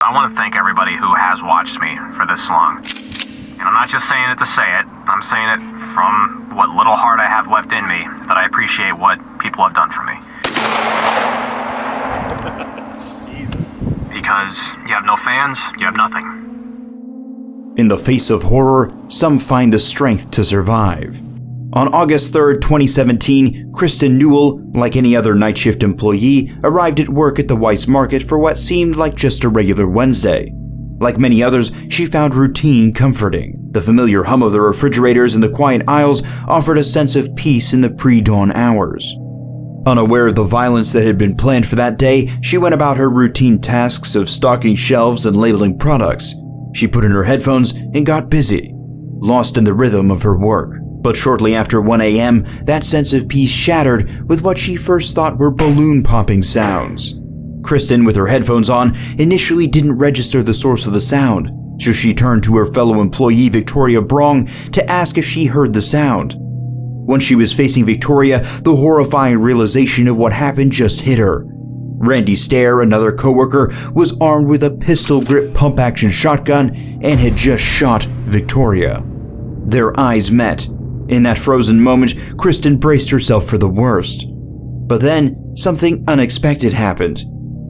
I want to thank everybody who has watched me for this long. And I'm not just saying it to say it. I'm saying it from what little heart I have left in me, that I appreciate what people have done for me. Jesus. Because you have no fans, you have nothing. In the face of horror, some find the strength to survive. On August 3rd, 2017, Kristen Newell, like any other night shift employee, arrived at work at the Weiss Market for what seemed like just a regular Wednesday. Like many others, she found routine comforting. The familiar hum of the refrigerators and the quiet aisles offered a sense of peace in the pre-dawn hours. Unaware of the violence that had been planned for that day, she went about her routine tasks of stocking shelves and labeling products. She put in her headphones and got busy, lost in the rhythm of her work. But shortly after 1 a.m., that sense of peace shattered with what she first thought were balloon-popping sounds. Kristen, with her headphones on, initially didn't register the source of the sound, so she turned to her fellow employee Victoria Brong to ask if she heard the sound. Once she was facing Victoria, the horrifying realization of what happened just hit her. Randy Stair, another coworker, was armed with a pistol-grip pump-action shotgun and had just shot Victoria. Their eyes met. In that frozen moment, Kristen braced herself for the worst. But then, something unexpected happened.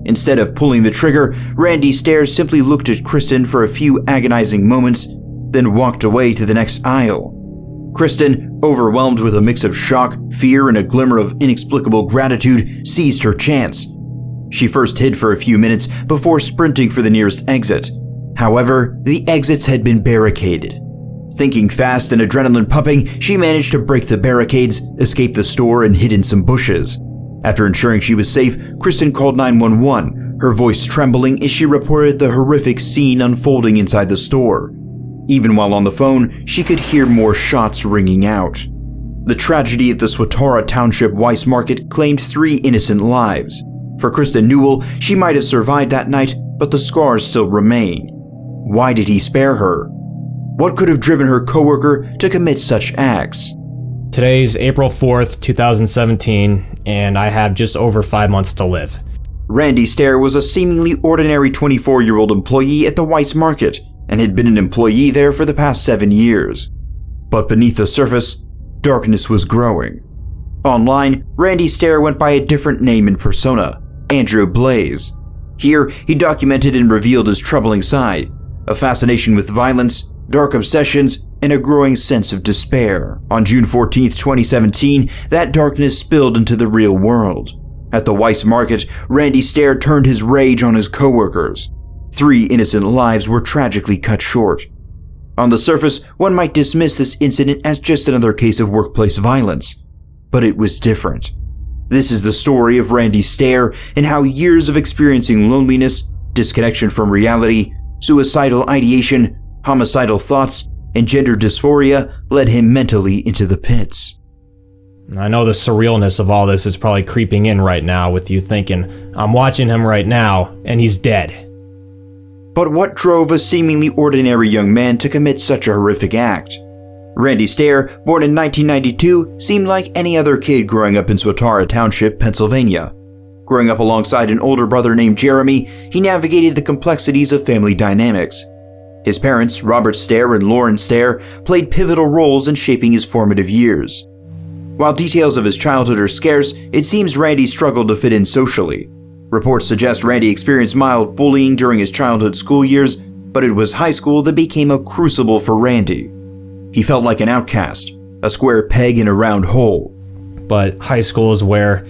Instead of pulling the trigger, Randy Stair simply looked at Kristen for a few agonizing moments, then walked away to the next aisle. Kristen, overwhelmed with a mix of shock, fear, and a glimmer of inexplicable gratitude, seized her chance. She first hid for a few minutes before sprinting for the nearest exit. However, the exits had been barricaded. Thinking fast and adrenaline pumping, she managed to break the barricades, escape the store, and hid in some bushes. After ensuring she was safe, Kristen called 911, her voice trembling as she reported the horrific scene unfolding inside the store. Even while on the phone, she could hear more shots ringing out. The tragedy at the Swatara Township Weiss Market claimed 3 innocent lives. For Kristen Newell, she might have survived that night, but the scars still remain. Why did he spare her? What could have driven her coworker to commit such acts? Today's April 4th, 2017, and I have just over 5 months to live. Randy Stair was a seemingly ordinary 24-year-old employee at the Weiss Market and had been an employee there for the past 7 years. But beneath the surface, darkness was growing. Online, Randy Stair went by a different name and persona, Andrew Blaze. Here, he documented and revealed his troubling side, a fascination with violence, dark obsessions, and a growing sense of despair. On June 14, 2017, that darkness spilled into the real world. At the Weiss Market, Randy Stair turned his rage on his coworkers. 3 innocent lives were tragically cut short. On the surface, one might dismiss this incident as just another case of workplace violence. But it was different. This is the story of Randy Stair and how years of experiencing loneliness, disconnection from reality, suicidal ideation, homicidal thoughts, and gender dysphoria led him mentally into the pits. I know the surrealness of all this is probably creeping in right now with you thinking, I'm watching him right now, and he's dead. But what drove a seemingly ordinary young man to commit such a horrific act? Randy Stair, born in 1992, seemed like any other kid growing up in Swatara Township, Pennsylvania. Growing up alongside an older brother named Jeremy, he navigated the complexities of family dynamics. His parents, Robert Stair and Lauren Stair, played pivotal roles in shaping his formative years. While details of his childhood are scarce, it seems Randy struggled to fit in socially. Reports suggest Randy experienced mild bullying during his childhood school years, but it was high school that became a crucible for Randy. He felt like an outcast, a square peg in a round hole. But high school is where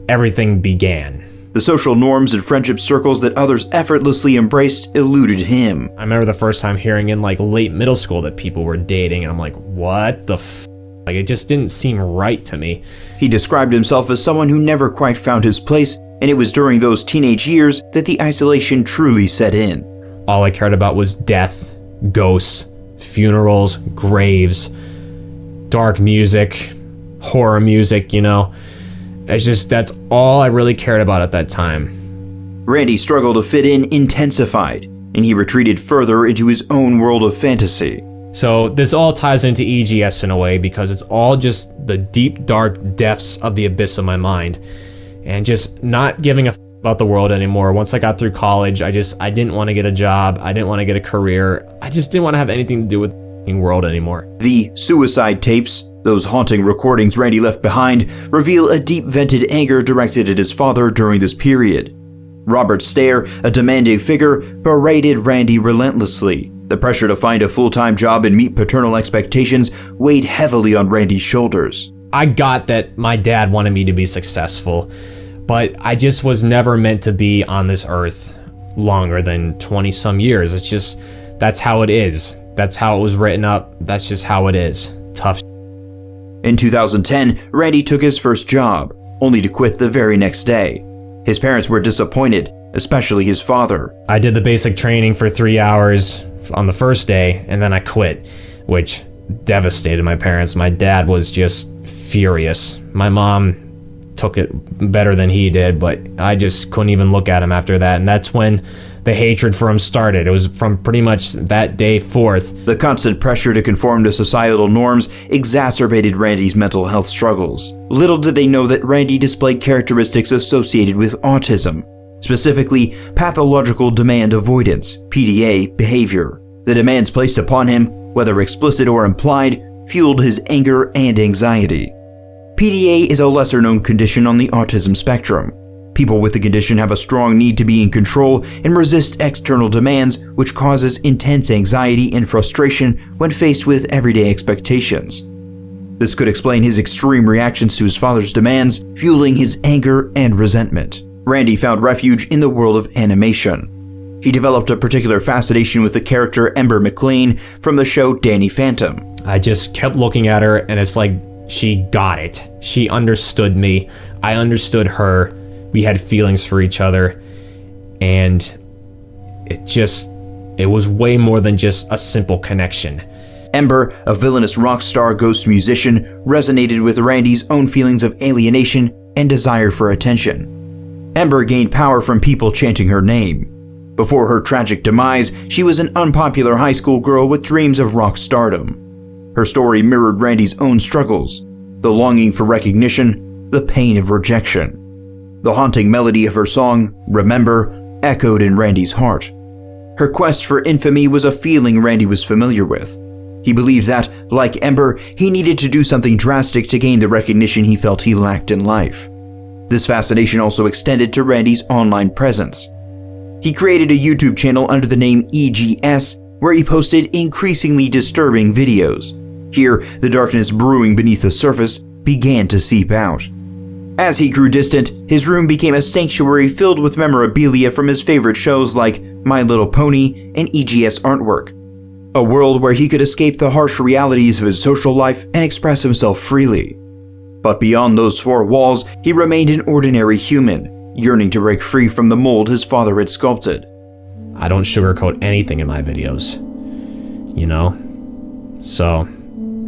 everything began. The social norms and friendship circles that others effortlessly embraced eluded him. I remember the first time hearing in like late middle school that people were dating, and I'm like, what the f? Like, it just didn't seem right to me. He described himself as someone who never quite found his place, and it was during those teenage years that the isolation truly set in. All I cared about was death, ghosts, funerals, graves, dark music, horror music, you know. That's all I really cared about at that time. Randy's struggle to fit in intensified, and he retreated further into his own world of fantasy. So this all ties into EGS in a way, because it's all just the deep, dark depths of the abyss of my mind, and just not giving a f about the world anymore. Once I got through college, I didn't want to get a job. I didn't want to get a career. I just didn't want to have anything to do with the world anymore. The suicide tapes, those haunting recordings Randy left behind, reveal a deep-vented anger directed at his father during this period. Robert Stair, a demanding figure, berated Randy relentlessly. The pressure to find a full-time job and meet paternal expectations weighed heavily on Randy's shoulders. I got that my dad wanted me to be successful, but I just was never meant to be on this earth longer than 20-some years. It's just, that's how it is. That's how it was written up. That's just how it is. Tough. In 2010, Randy took his first job, only to quit the very next day. His parents were disappointed, especially his father. I did the basic training for 3 hours on the first day, and then I quit, which devastated my parents. My dad was just furious. My mom took it better than he did, but I just couldn't even look at him after that, and that's when the hatred for him started. It was from pretty much that day forth. The constant pressure to conform to societal norms exacerbated Randy's mental health struggles. Little did they know that Randy displayed characteristics associated with autism, specifically pathological demand avoidance, PDA, behavior. The demands placed upon him, whether explicit or implied, fueled his anger and anxiety. PDA is a lesser-known condition on the autism spectrum. People with the condition have a strong need to be in control and resist external demands, which causes intense anxiety and frustration when faced with everyday expectations. This could explain his extreme reactions to his father's demands, fueling his anger and resentment. Randy found refuge in the world of animation. He developed a particular fascination with the character Ember McLean from the show Danny Phantom. I just kept looking at her, and it's like she got it. She understood me. I understood her. We had feelings for each other, and it was way more than just a simple connection. Ember, a villainous rock star ghost musician, resonated with Randy's own feelings of alienation and desire for attention. Ember gained power from people chanting her name. Before her tragic demise, she was an unpopular high school girl with dreams of rock stardom. Her story mirrored Randy's own struggles, the longing for recognition, the pain of rejection. The haunting melody of her song, Remember, echoed in Randy's heart. Her quest for infamy was a feeling Randy was familiar with. He believed that, like Ember, he needed to do something drastic to gain the recognition he felt he lacked in life. This fascination also extended to Randy's online presence. He created a YouTube channel under the name EGS, where he posted increasingly disturbing videos. Here, the darkness brewing beneath the surface began to seep out. As he grew distant, his room became a sanctuary filled with memorabilia from his favorite shows like My Little Pony and EGS artwork. A world where he could escape the harsh realities of his social life and express himself freely. But beyond those four walls, he remained an ordinary human, yearning to break free from the mold his father had sculpted. I don't sugarcoat anything in my videos, you know? So,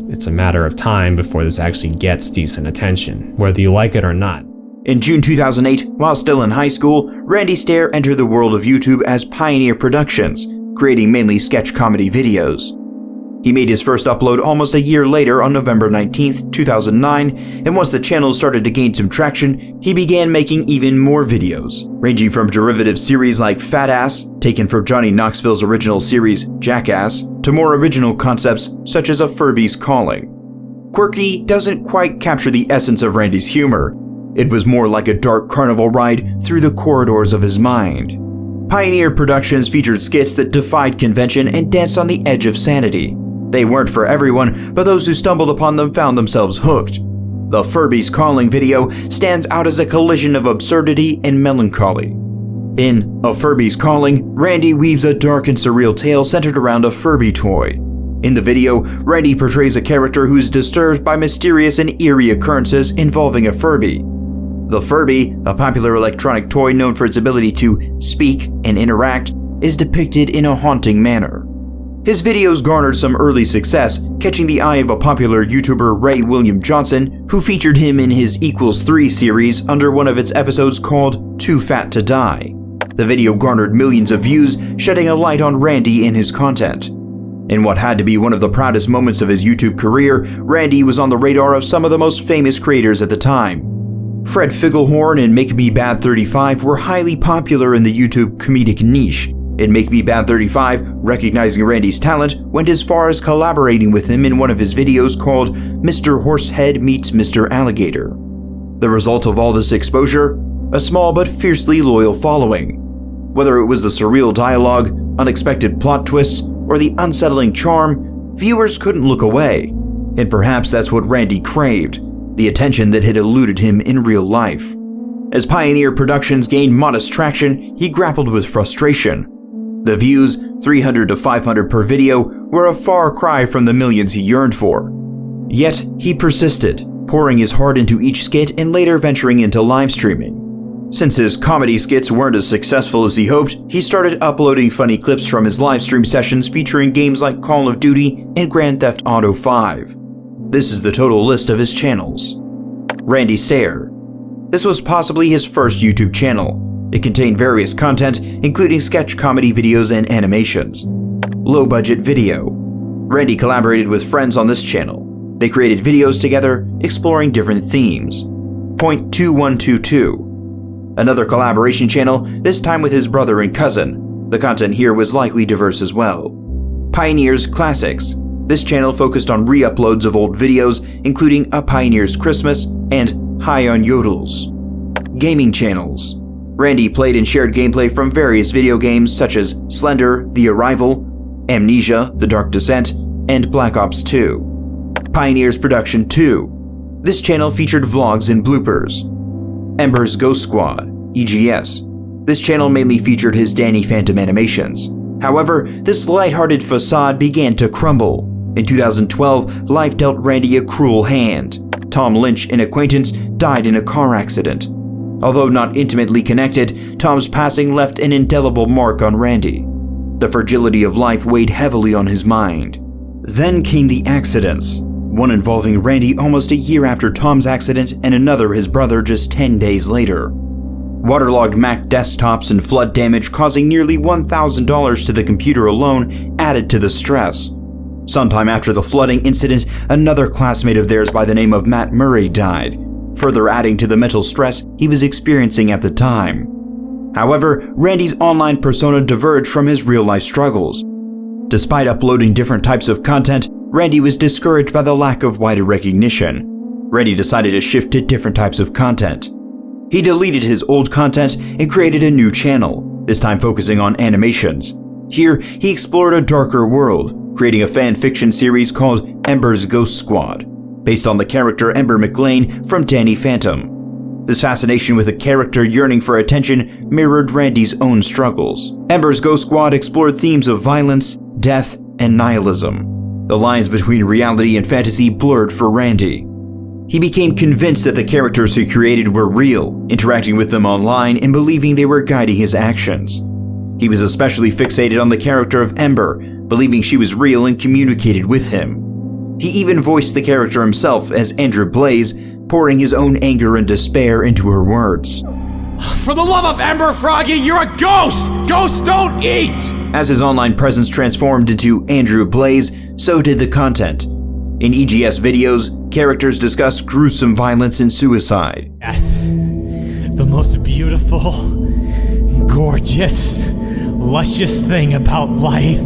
it's a matter of time before this actually gets decent attention, whether you like it or not. In June 2008, while still in high school, Randy Stair entered the world of YouTube as Pioneer Productions, creating mainly sketch comedy videos. He made his first upload almost a year later on November 19, 2009, and once the channel started to gain some traction, he began making even more videos, ranging from derivative series like Fat Ass, taken from Johnny Knoxville's original series Jackass, to more original concepts such as A Furby's Calling. Quirky doesn't quite capture the essence of Randy's humor. It was more like a dark carnival ride through the corridors of his mind. Pioneer Productions featured skits that defied convention and danced on the edge of sanity. They weren't for everyone, but those who stumbled upon them found themselves hooked. The Furby's Calling video stands out as a collision of absurdity and melancholy. In A Furby's Calling, Randy weaves a dark and surreal tale centered around a Furby toy. In the video, Randy portrays a character who's disturbed by mysterious and eerie occurrences involving a Furby. The Furby, a popular electronic toy known for its ability to speak and interact, is depicted in a haunting manner. His videos garnered some early success, catching the eye of a popular YouTuber Ray William Johnson, who featured him in his Equals 3 series under one of its episodes called Too Fat to Die. The video garnered millions of views, shedding a light on Randy and his content. In what had to be one of the proudest moments of his YouTube career, Randy was on the radar of some of the most famous creators at the time. Fred Figglehorn and Make Me Bad 35 were highly popular in the YouTube comedic niche. In Make Me Bad 35, recognizing Randy's talent, went as far as collaborating with him in one of his videos called Mr. Horsehead Meets Mr. Alligator. The result of all this exposure? A small but fiercely loyal following. Whether it was the surreal dialogue, unexpected plot twists, or the unsettling charm, viewers couldn't look away. And perhaps that's what Randy craved, the attention that had eluded him in real life. As Pioneer Productions gained modest traction, he grappled with frustration. The views, 300 to 500 per video, were a far cry from the millions he yearned for. Yet, he persisted, pouring his heart into each skit and later venturing into live streaming. Since his comedy skits weren't as successful as he hoped, he started uploading funny clips from his live stream sessions featuring games like Call of Duty and Grand Theft Auto 5. This is the total list of his channels. Randy Stair. This was possibly his first YouTube channel. It contained various content, including sketch comedy videos and animations. Low budget video. Randy collaborated with friends on this channel. They created videos together, exploring different themes. Point 2122. Another collaboration channel, this time with his brother and cousin. The content here was likely diverse as well. Pioneers Classics. This channel focused on re-uploads of old videos, including A Pioneer's Christmas and High on Yodels. Gaming channels. Randy played and shared gameplay from various video games such as Slender, The Arrival, Amnesia, The Dark Descent, and Black Ops 2. Pioneers Production 2. This channel featured vlogs and bloopers. Ember's Ghost Squad, EGS. This channel mainly featured his Danny Phantom animations. However, this lighthearted facade began to crumble. In 2012, life dealt Randy a cruel hand. Tom Lynch, an acquaintance, died in a car accident. Although not intimately connected, Tom's passing left an indelible mark on Randy. The fragility of life weighed heavily on his mind. Then came the accidents. One involving Randy almost a year after Tom's accident and another his brother just 10 days later. Waterlogged Mac desktops and flood damage causing nearly $1,000 to the computer alone added to the stress. Sometime after the flooding incident, another classmate of theirs by the name of Matt Murray died, further adding to the mental stress he was experiencing at the time. However, Randy's online persona diverged from his real-life struggles. Despite uploading different types of content, Randy was discouraged by the lack of wider recognition. Randy decided to shift to different types of content. He deleted his old content and created a new channel, this time focusing on animations. Here, he explored a darker world, creating a fan fiction series called Ember's Ghost Squad, based on the character Ember McLean from Danny Phantom. This fascination with a character yearning for attention mirrored Randy's own struggles. Ember's Ghost Squad explored themes of violence, death, and nihilism. The lines between reality and fantasy blurred for Randy. He became convinced that the characters he created were real, interacting with them online and believing they were guiding his actions. He was especially fixated on the character of Ember, believing she was real and communicated with him. He even voiced the character himself as Andrew Blaze, pouring his own anger and despair into her words. For the love of Ember, Froggy, you're a ghost! Ghosts don't eat! As his online presence transformed into Andrew Blaze, so did the content. In EGS videos, characters discussed gruesome violence and suicide. Death. The most beautiful, gorgeous, luscious thing about life.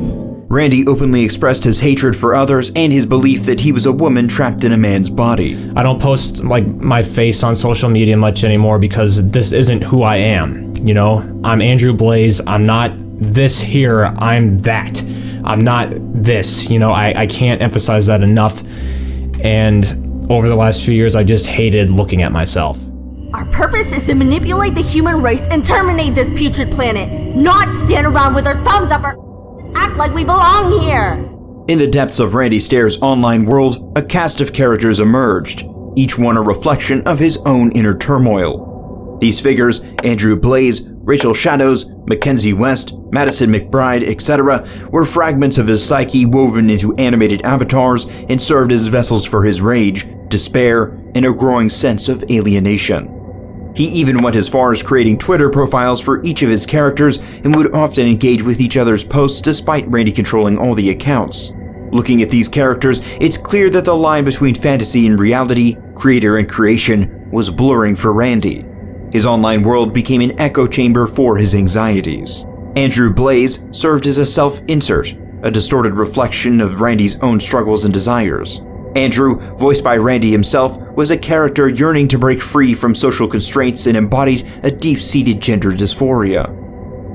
Randy openly expressed his hatred for others and his belief that he was a woman trapped in a man's body. I don't post my face on social media much anymore because this isn't who I am. You know, I'm Andrew Blaze. I'm not this here. I'm that. I'm not this. You know, I can't emphasize that enough. And over the last few years, I just hated looking at myself. Our purpose is to manipulate the human race and terminate this putrid planet, not stand around with our thumbs up or act like we belong here. In the depths of Randy Stair's online world, a cast of characters emerged, each one a reflection of his own inner turmoil. These figures, Andrew Blaze, Rachel Shadows, Mackenzie West, Madison McBride, etc., were fragments of his psyche woven into animated avatars and served as vessels for his rage, despair, and a growing sense of alienation. He even went as far as creating Twitter profiles for each of his characters and would often engage with each other's posts despite Randy controlling all the accounts. Looking at these characters, it's clear that the line between fantasy and reality, creator and creation, was blurring for Randy. His online world became an echo chamber for his anxieties. Andrew Blaze served as a self-insert, a distorted reflection of Randy's own struggles and desires. Andrew, voiced by Randy himself, was a character yearning to break free from social constraints and embodied a deep-seated gender dysphoria.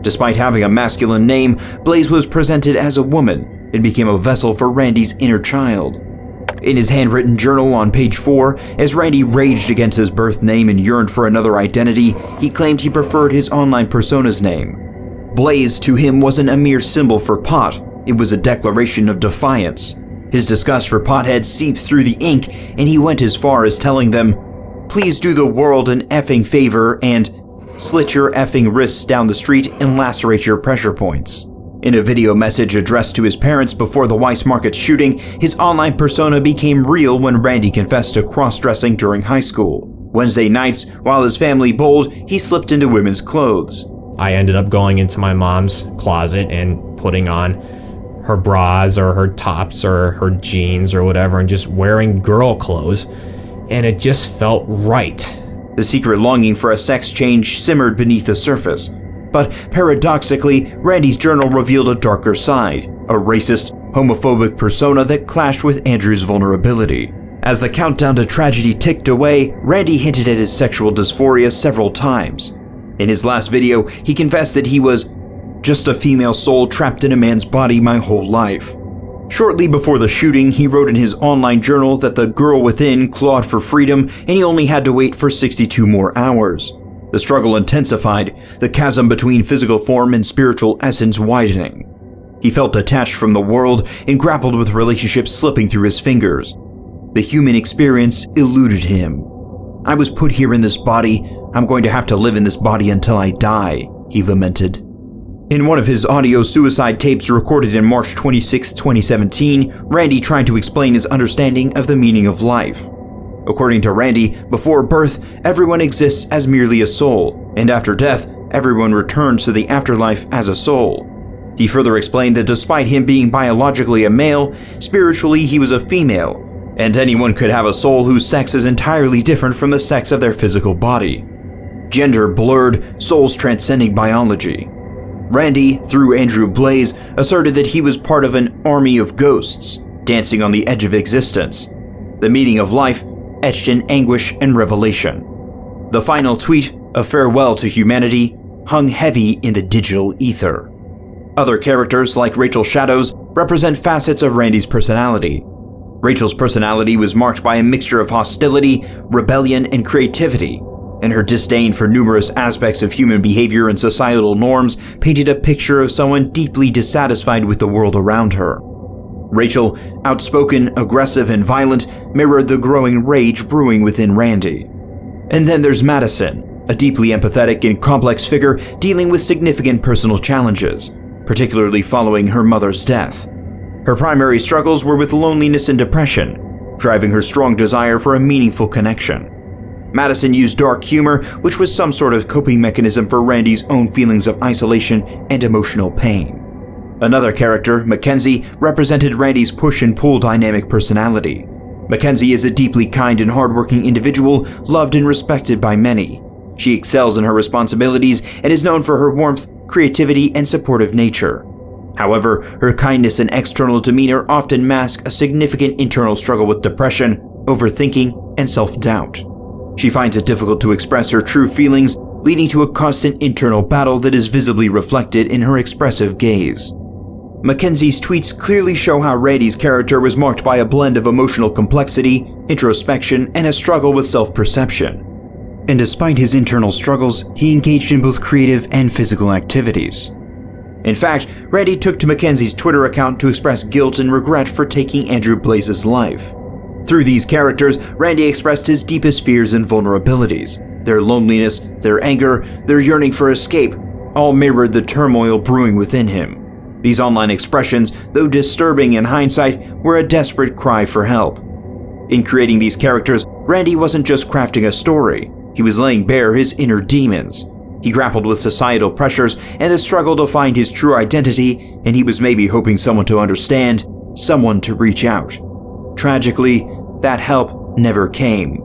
Despite having a masculine name, Blaze was presented as a woman and became a vessel for Randy's inner child. In his handwritten journal on page 4, as Randy raged against his birth name and yearned for another identity, he claimed he preferred his online persona's name. Blaze to him wasn't a mere symbol for pot, it was a declaration of defiance. His disgust for potheads seeped through the ink, and he went as far as telling them, "Please do the world an effing favor and slit your effing wrists down the street and lacerate your pressure points." In a video message addressed to his parents before the Weiss Market shooting, his online persona became real when Randy confessed to cross-dressing during high school. Wednesday nights, while his family bowled, he slipped into women's clothes. I ended up going into my mom's closet and putting on her bras or her tops or her jeans or whatever and just wearing girl clothes, and it just felt right. The secret longing for a sex change simmered beneath the surface. But paradoxically, Randy's journal revealed a darker side, a racist, homophobic persona that clashed with Andrew's vulnerability. As the countdown to tragedy ticked away, Randy hinted at his sexual dysphoria several times. In his last video, he confessed that he was just a female soul trapped in a man's body my whole life. Shortly before the shooting, he wrote in his online journal that the girl within clawed for freedom and he only had to wait for 62 more hours. The struggle intensified, the chasm between physical form and spiritual essence widening. He felt detached from the world and grappled with relationships slipping through his fingers. The human experience eluded him. "I was put here in this body. I'm going to have to live in this body until I die," he lamented. In one of his audio suicide tapes recorded in March 26, 2017, Randy tried to explain his understanding of the meaning of life. According to Randy, before birth, everyone exists as merely a soul, and after death, everyone returns to the afterlife as a soul. He further explained that despite him being biologically a male, spiritually he was a female, and anyone could have a soul whose sex is entirely different from the sex of their physical body. Gender blurred, souls transcending biology. Randy, through Andrew Blaze, asserted that he was part of an army of ghosts, dancing on the edge of existence. The meaning of life etched in anguish and revelation. The final tweet, a farewell to humanity, hung heavy in the digital ether. Other characters, like Rachel Shadows, represent facets of Randy's personality. Rachel's personality was marked by a mixture of hostility, rebellion, and creativity, and her disdain for numerous aspects of human behavior and societal norms painted a picture of someone deeply dissatisfied with the world around her. Rachel, outspoken, aggressive, and violent, mirrored the growing rage brewing within Randy. And then there's Madison, a deeply empathetic and complex figure dealing with significant personal challenges, particularly following her mother's death. Her primary struggles were with loneliness and depression, driving her strong desire for a meaningful connection. Madison used dark humor, which was some sort of coping mechanism for Randy's own feelings of isolation and emotional pain. Another character, Mackenzie, represented Randy's push and pull dynamic personality. Mackenzie is a deeply kind and hardworking individual, loved and respected by many. She excels in her responsibilities and is known for her warmth, creativity, and supportive nature. However, her kindness and external demeanor often mask a significant internal struggle with depression, overthinking, and self-doubt. She finds it difficult to express her true feelings, leading to a constant internal battle that is visibly reflected in her expressive gaze. Mackenzie's tweets clearly show how Randy's character was marked by a blend of emotional complexity, introspection, and a struggle with self-perception. And despite his internal struggles, he engaged in both creative and physical activities. In fact, Randy took to Mackenzie's Twitter account to express guilt and regret for taking Andrew Blaze's life. Through these characters, Randy expressed his deepest fears and vulnerabilities. Their loneliness, their anger, their yearning for escape, all mirrored the turmoil brewing within him. These online expressions, though disturbing in hindsight, were a desperate cry for help. In creating these characters, Randy wasn't just crafting a story, he was laying bare his inner demons. He grappled with societal pressures and the struggle to find his true identity, and he was maybe hoping someone to understand, someone to reach out. Tragically, that help never came.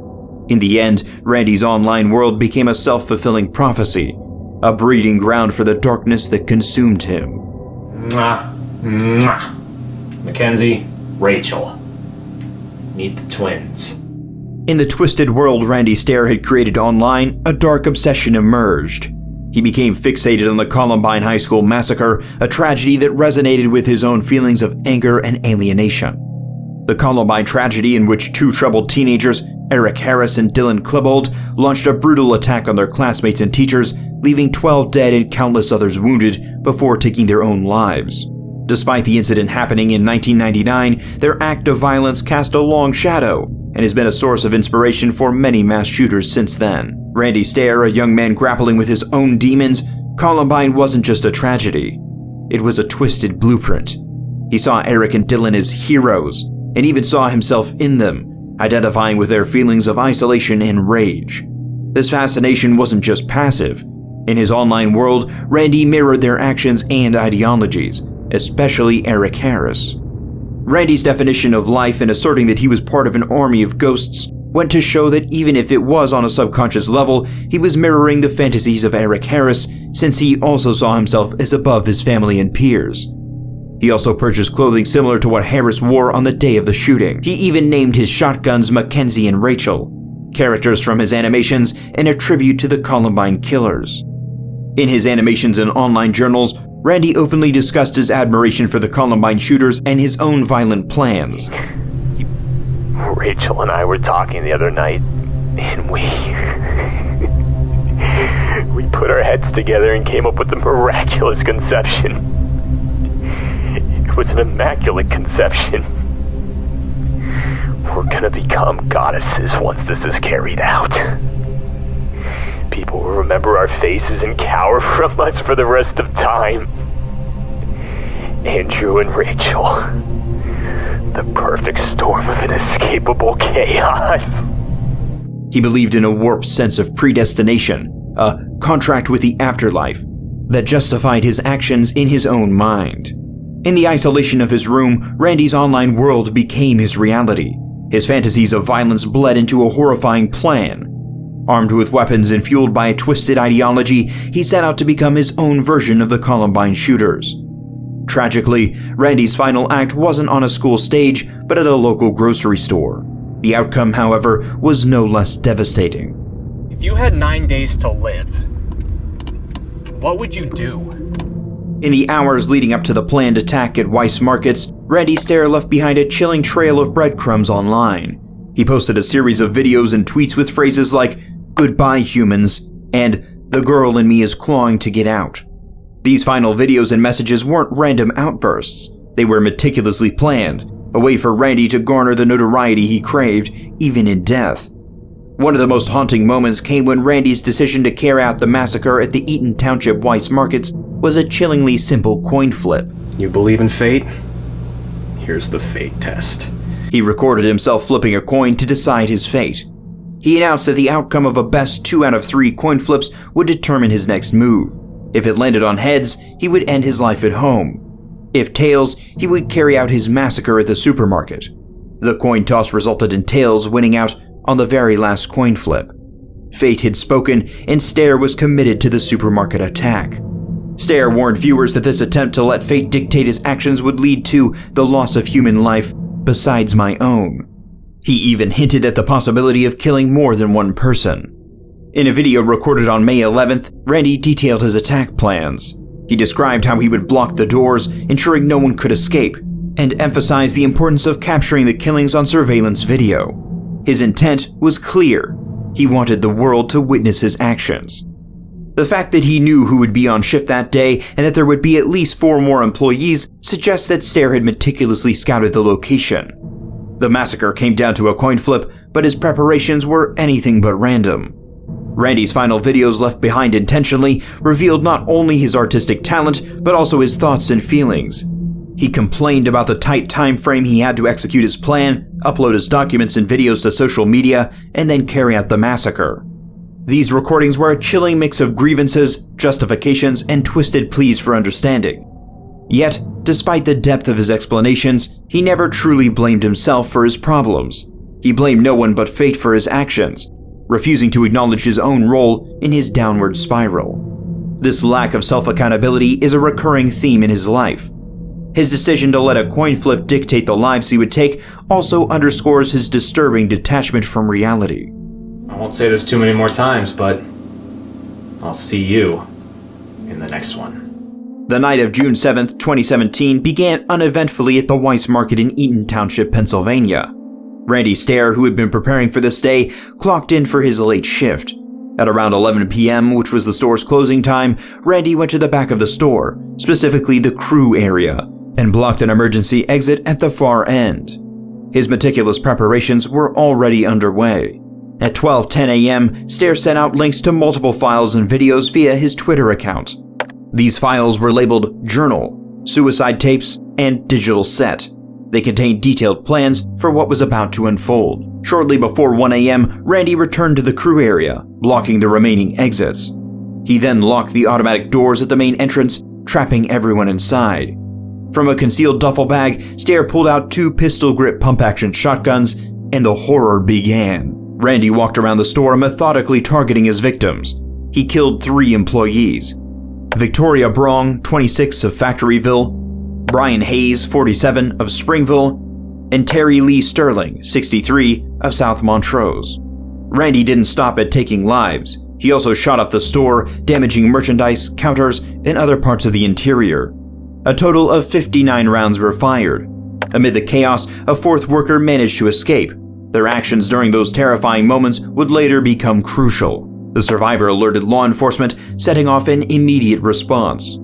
In the end, Randy's online world became a self-fulfilling prophecy, a breeding ground for the darkness that consumed him. Mwah. Mwah. Mackenzie, Rachel. Meet the twins. In the twisted world Randy Stair had created online, a dark obsession emerged. He became fixated on the Columbine High School massacre, a tragedy that resonated with his own feelings of anger and alienation. The Columbine tragedy, in which two troubled teenagers, Eric Harris and Dylan Klebold, launched a brutal attack on their classmates and teachers, leaving 12 dead and countless others wounded before taking their own lives. Despite the incident happening in 1999, their act of violence cast a long shadow and has been a source of inspiration for many mass shooters since then. Randy Stair, a young man grappling with his own demons, Columbine wasn't just a tragedy. It was a twisted blueprint. He saw Eric and Dylan as heroes, and even saw himself in them, identifying with their feelings of isolation and rage. This fascination wasn't just passive. In his online world, Randy mirrored their actions and ideologies, especially Eric Harris. Randy's definition of life and asserting that he was part of an army of ghosts went to show that even if it was on a subconscious level, he was mirroring the fantasies of Eric Harris, since he also saw himself as above his family and peers. He also purchased clothing similar to what Harris wore on the day of the shooting. He even named his shotguns Mackenzie and Rachel, characters from his animations and a tribute to the Columbine killers. In his animations and online journals, Randy openly discussed his admiration for the Columbine shooters and his own violent plans. Rachel and I were talking the other night, and we put our heads together and came up with a miraculous conception. It was an immaculate conception. We're gonna become goddesses once this is carried out. People will remember our faces and cower from us for the rest of time. Andrew and Rachel. The perfect storm of inescapable chaos. He believed in a warped sense of predestination, a contract with the afterlife, that justified his actions in his own mind. In the isolation of his room, Randy's online world became his reality. His fantasies of violence bled into a horrifying plan. Armed with weapons and fueled by a twisted ideology, he set out to become his own version of the Columbine shooters. Tragically, Randy's final act wasn't on a school stage, but at a local grocery store. The outcome, however, was no less devastating. If you had 9 days to live, what would you do? In the hours leading up to the planned attack at Weiss Markets, Randy Stair left behind a chilling trail of breadcrumbs online. He posted a series of videos and tweets with phrases like, "Goodbye, humans," and "The girl in me is clawing to get out." These final videos and messages weren't random outbursts. They were meticulously planned, a way for Randy to garner the notoriety he craved, even in death. One of the most haunting moments came when Randy's decision to carry out the massacre at the Eaton Township Weiss Markets was a chillingly simple coin flip. You believe in fate? Here's the fate test. He recorded himself flipping a coin to decide his fate. He announced that the outcome of a best 2 out of 3 coin flips would determine his next move. If it landed on heads, he would end his life at home. If tails, he would carry out his massacre at the supermarket. The coin toss resulted in tails winning out on the very last coin flip. Fate had spoken, and Stair was committed to the supermarket attack. Stair warned viewers that this attempt to let fate dictate his actions would lead to the loss of human life besides my own. He even hinted at the possibility of killing more than one person. In a video recorded on May 11th, Randy detailed his attack plans. He described how he would block the doors, ensuring no one could escape, and emphasized the importance of capturing the killings on surveillance video. His intent was clear. He wanted the world to witness his actions. The fact that he knew who would be on shift that day and that there would be at least 4 more employees suggests that Stair had meticulously scouted the location. The massacre came down to a coin flip, but his preparations were anything but random. Randy's final videos left behind intentionally revealed not only his artistic talent, but also his thoughts and feelings. He complained about the tight time frame he had to execute his plan, upload his documents and videos to social media, and then carry out the massacre. These recordings were a chilling mix of grievances, justifications, and twisted pleas for understanding. Yet, despite the depth of his explanations, he never truly blamed himself for his problems. He blamed no one but fate for his actions, refusing to acknowledge his own role in his downward spiral. This lack of self-accountability is a recurring theme in his life. His decision to let a coin flip dictate the lives he would take also underscores his disturbing detachment from reality. I won't say this too many more times, but I'll see you in the next one. The night of June 7th, 2017 began uneventfully at the Weiss Market in Eaton Township, Pennsylvania. Randy Stair, who had been preparing for this day, clocked in for his late shift. At around 11 p.m., which was the store's closing time, Randy went to the back of the store, specifically the crew area, and blocked an emergency exit at the far end. His meticulous preparations were already underway. At 12:10 a.m., Stair sent out links to multiple files and videos via his Twitter account. These files were labeled Journal, Suicide Tapes, and Digital Set. They contained detailed plans for what was about to unfold. Shortly before 1 a.m., Randy returned to the crew area, blocking the remaining exits. He then locked the automatic doors at the main entrance, trapping everyone inside. From a concealed duffel bag, Stair pulled out 2 pistol-grip pump-action shotguns, and the horror began. Randy walked around the store methodically targeting his victims. He killed 3 employees: Victoria Brong, 26, of Factoryville, Brian Hayes, 47, of Springville, and Terry Lee Sterling, 63, of South Montrose. Randy didn't stop at taking lives. He also shot up the store, damaging merchandise, counters, and other parts of the interior. A total of 59 rounds were fired. Amid the chaos, a 4th worker managed to escape. Their actions during those terrifying moments would later become crucial. The survivor alerted law enforcement, setting off an immediate response.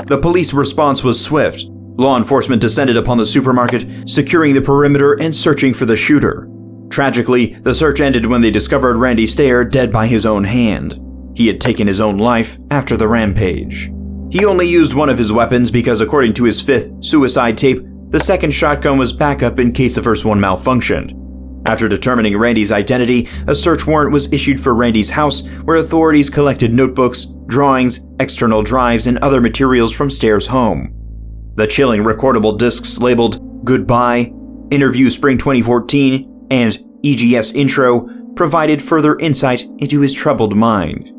The police response was swift. Law enforcement descended upon the supermarket, securing the perimeter and searching for the shooter. Tragically, the search ended when they discovered Randy Stair dead by his own hand. He had taken his own life after the rampage. He only used one of his weapons because, according to his 5th suicide tape, the 2nd shotgun was backup in case the first one malfunctioned. After determining Randy's identity, a search warrant was issued for Randy's house, where authorities collected notebooks, drawings, external drives, and other materials from Stair's home. The chilling recordable discs labeled Goodbye, Interview Spring 2014, and EGS Intro provided further insight into his troubled mind.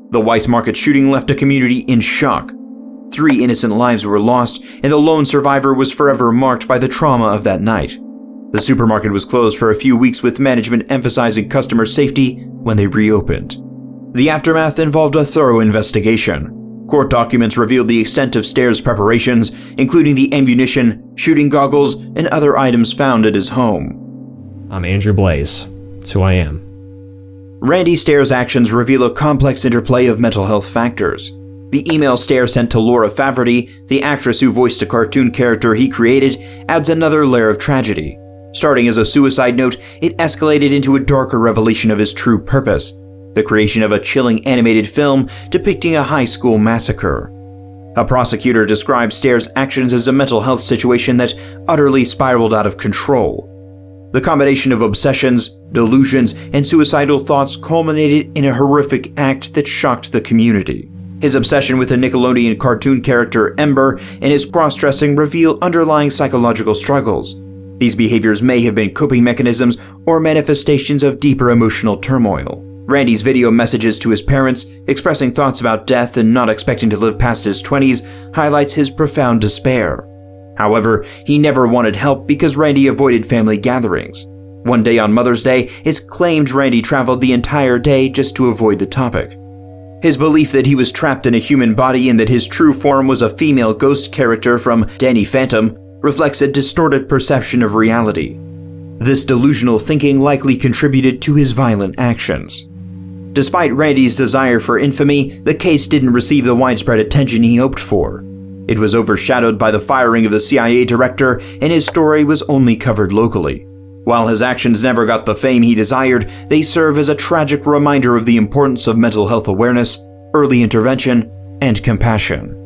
The Weiss Market shooting left a community in shock. 3 innocent lives were lost, and the lone survivor was forever marked by the trauma of that night. The supermarket was closed for a few weeks, with management emphasizing customer safety when they reopened. The aftermath involved a thorough investigation. Court documents revealed the extent of Stair's preparations, including the ammunition, shooting goggles, and other items found at his home. I'm Andrew Blaze. That's who I am. Randy Stair's actions reveal a complex interplay of mental health factors. The email Stair sent to Laura Faverty, the actress who voiced a cartoon character he created, adds another layer of tragedy. Starting as a suicide note, it escalated into a darker revelation of his true purpose: the creation of a chilling animated film depicting a high school massacre. A prosecutor described Stair's actions as a mental health situation that utterly spiraled out of control. The combination of obsessions, delusions, and suicidal thoughts culminated in a horrific act that shocked the community. His obsession with the Nickelodeon cartoon character Ember and his cross-dressing reveal underlying psychological struggles. These behaviors may have been coping mechanisms or manifestations of deeper emotional turmoil. Randy's video messages to his parents, expressing thoughts about death and not expecting to live past his 20s, highlights his profound despair. However, he never wanted help because Randy avoided family gatherings. One day on Mother's Day, it's claimed Randy traveled the entire day just to avoid the topic. His belief that he was trapped in a human body and that his true form was a female ghost character from Danny Phantom reflects a distorted perception of reality. This delusional thinking likely contributed to his violent actions. Despite Randy's desire for infamy, the case didn't receive the widespread attention he hoped for. It was overshadowed by the firing of the CIA director, and his story was only covered locally. While his actions never got the fame he desired, they serve as a tragic reminder of the importance of mental health awareness, early intervention, and compassion.